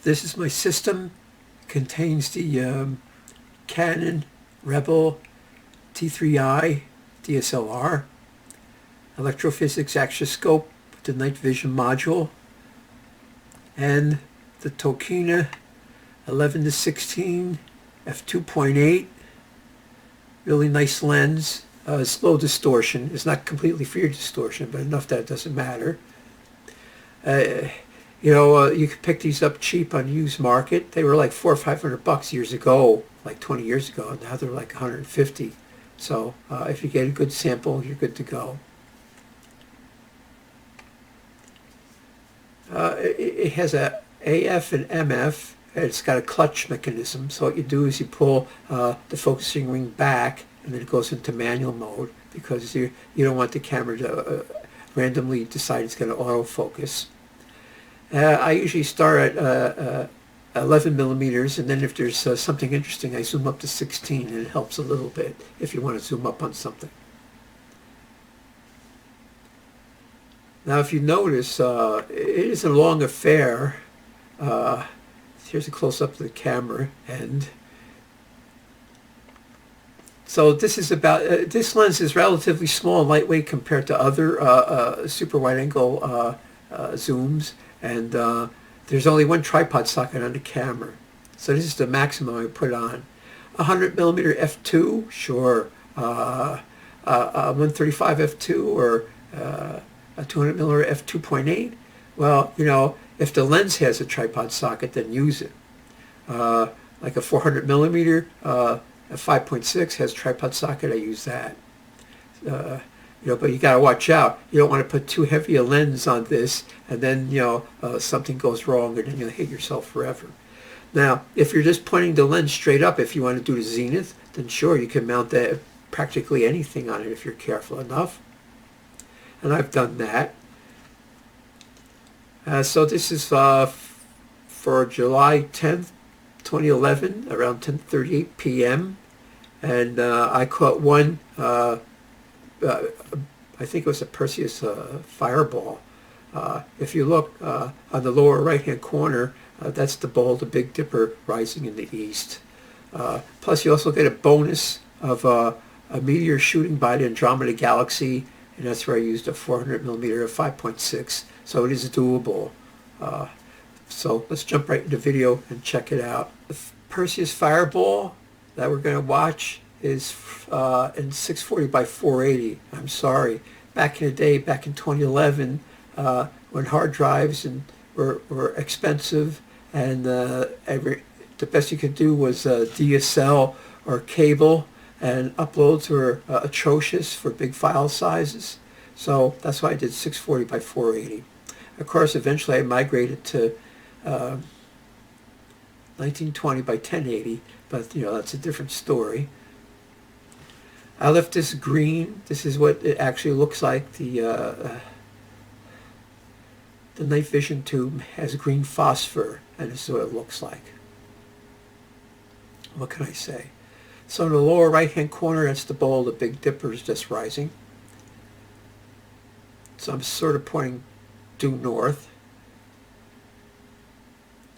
This is my system. Contains the Canon Rebel T3i DSLR, electrophysics astroscope, the night vision module, and the Tokina 11 to 16 f2.8. Really nice lens. Slow distortion. It's not completely free distortion, but enough that it doesn't matter. You could pick these up cheap on used market. They were like $400 or $500 years ago, like 20 years ago. Now they're like 150. So if you get a good sample, you're good to go. It has a AF and MF. And it's got a clutch mechanism. So what you do is you pull the focusing ring back, and then it goes into manual mode because you don't want the camera to randomly decide it's going to autofocus. I usually start at 11 millimeters, and then if there's something interesting, I zoom up to 16, and it helps a little bit if you want to zoom up on something. Now, if you notice, it is a long affair. Here's a close-up of the camera, and so this is about, this lens is relatively small and lightweight compared to other super wide-angle zooms, and there's only one tripod socket on the camera. So this is the maximum I put on. 100 millimeter f2, sure. 135 f2 or a 200 millimeter f2.8. Well, if the lens has a tripod socket, then use it. Like a 400 millimeter, a 5.6 has a tripod socket, I use that. But you got to watch out. You don't want to put too heavy a lens on this, and then, something goes wrong, and then you'll hit yourself forever. Now, if you're just pointing the lens straight up, if you want to do the zenith, then sure, you can mount that practically anything on it if you're careful enough. And I've done that. So this is for July 10th, 2011, around 10:38 p.m. And I caught one, I think it was a PERSEUS fireball. If you look on the lower right-hand corner, that's the ball, the Big Dipper, rising in the east. Plus, you also get a bonus of a meteor shooting by the Andromeda Galaxy, and that's where I used a 400 millimeter of 5.6. So it is doable. So let's jump right into the video and check it out. The PERSEUS fireball that we're going to watch is in 640 by 480. I'm sorry. Back in the day, back in 2011, when hard drives were expensive, and the best you could do was DSL or cable, and uploads were atrocious for big file sizes. So that's why I did 640 by 480. Of course, eventually I migrated to 1920 by 1080, but that's a different story. I left this green. This is what it actually looks like. The night vision tube has green phosphor, and this is what it looks like. What can I say? So in the lower right-hand corner, that's the bowl. The Big Dipper is just rising. So I'm sort of pointing due north.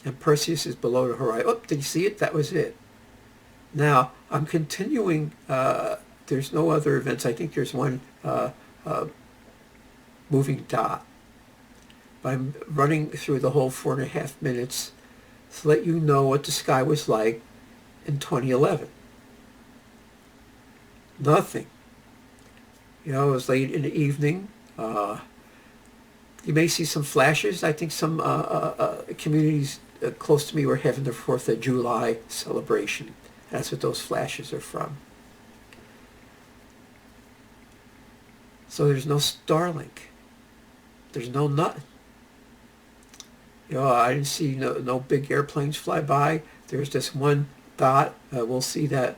And Perseus is below the horizon. Oh, did you see it? That was it. Now, I'm continuing. There's no other events. I think there's one moving dot. But I'm running through the whole 4.5 minutes to let you know what the sky was like in 2011. Nothing. It was late in the evening. You may see some flashes. I think some communities close to me were having their 4th of July celebration. That's what those flashes are from. So there's no Starlink. There's no nothing. I didn't see no big airplanes fly by. There's just one dot. We'll see that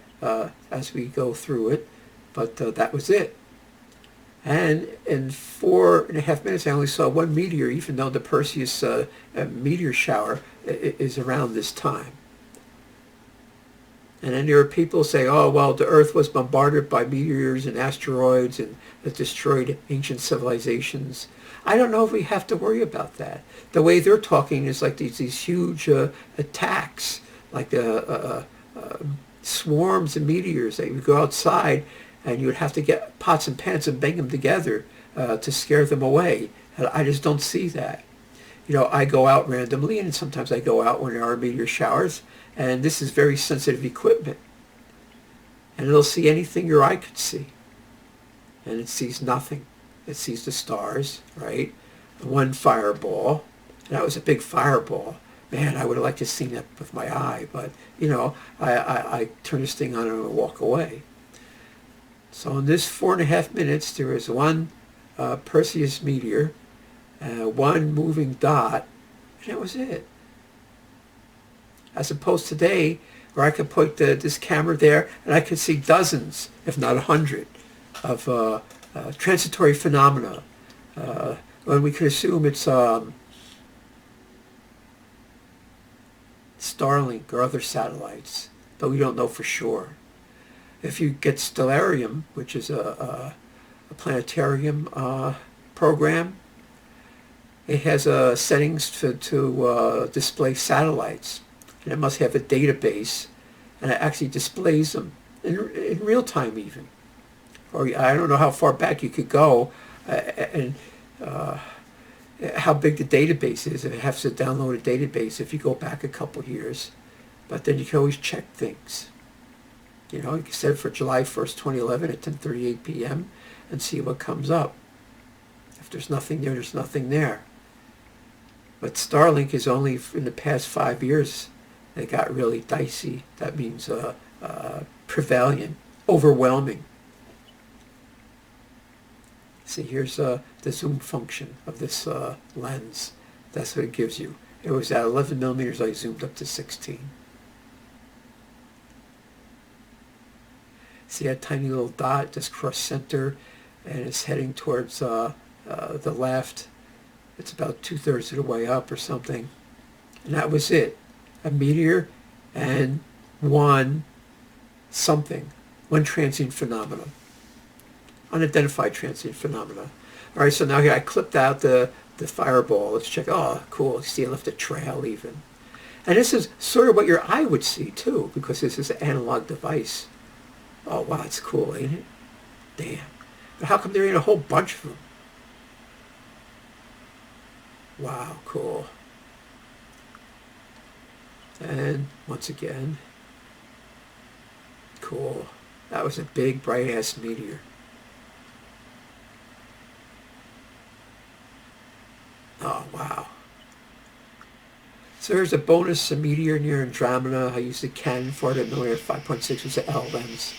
as we go through it. But that was it. And in 4.5 minutes, I only saw one meteor, even though the Perseus meteor shower is around this time. And then there are people who say, oh, well, the Earth was bombarded by meteors and asteroids and that destroyed ancient civilizations. I don't know if we have to worry about that. The way they're talking is like these huge attacks, like swarms of meteors that you would go outside and you would have to get pots and pans and bang them together to scare them away. And I just don't see that. You know, I go out randomly, and sometimes I go out when there are meteor showers, and this is very sensitive equipment. And it'll see anything your eye could see. And it sees nothing. It sees the stars, right? One fireball. And that was a big fireball. Man, I would have liked to have seen that with my eye, but, you know, I turn this thing on and walk away. So in this 4.5 minutes, there is one Perseus meteor, one moving dot, and that was it. As opposed to today, where I could put this camera there, and I could see dozens, if not 100, of transitory phenomena. When we could assume it's Starlink or other satellites, but we don't know for sure. If you get Stellarium, which is a planetarium program, it has settings to display satellites. And it must have a database, and it actually displays them in real time even. Or I don't know how far back you could go and how big the database is. If it has to download a database if you go back a couple years. But then you can always check things. You know, you can set it for July 1st, 2011 at 10:38 p.m. and see what comes up. If there's nothing there, there's nothing there. But Starlink is only in the past 5 years. It got really dicey. That means prevalent, overwhelming. See, here's the zoom function of this lens. That's what it gives you. It was at 11 millimeters. I zoomed up to 16. See that tiny little dot just cross center, and it's heading towards the left. It's about 2/3 of the way up or something. And that was it. A meteor and one transient phenomenon. Unidentified transient phenomena. All right, so now here I clipped out the fireball. Let's check. Oh, cool. See, I left a trail even. And this is sort of what your eye would see too, because this is an analog device. Oh, wow, it's cool, ain't it? Damn. But how come there ain't a whole bunch of them? Wow, cool. And once again, cool. That was a big, bright-ass meteor. Oh, wow. So here's a bonus, a meteor near Andromeda. I used the canon for it at 5.6 with the L lens.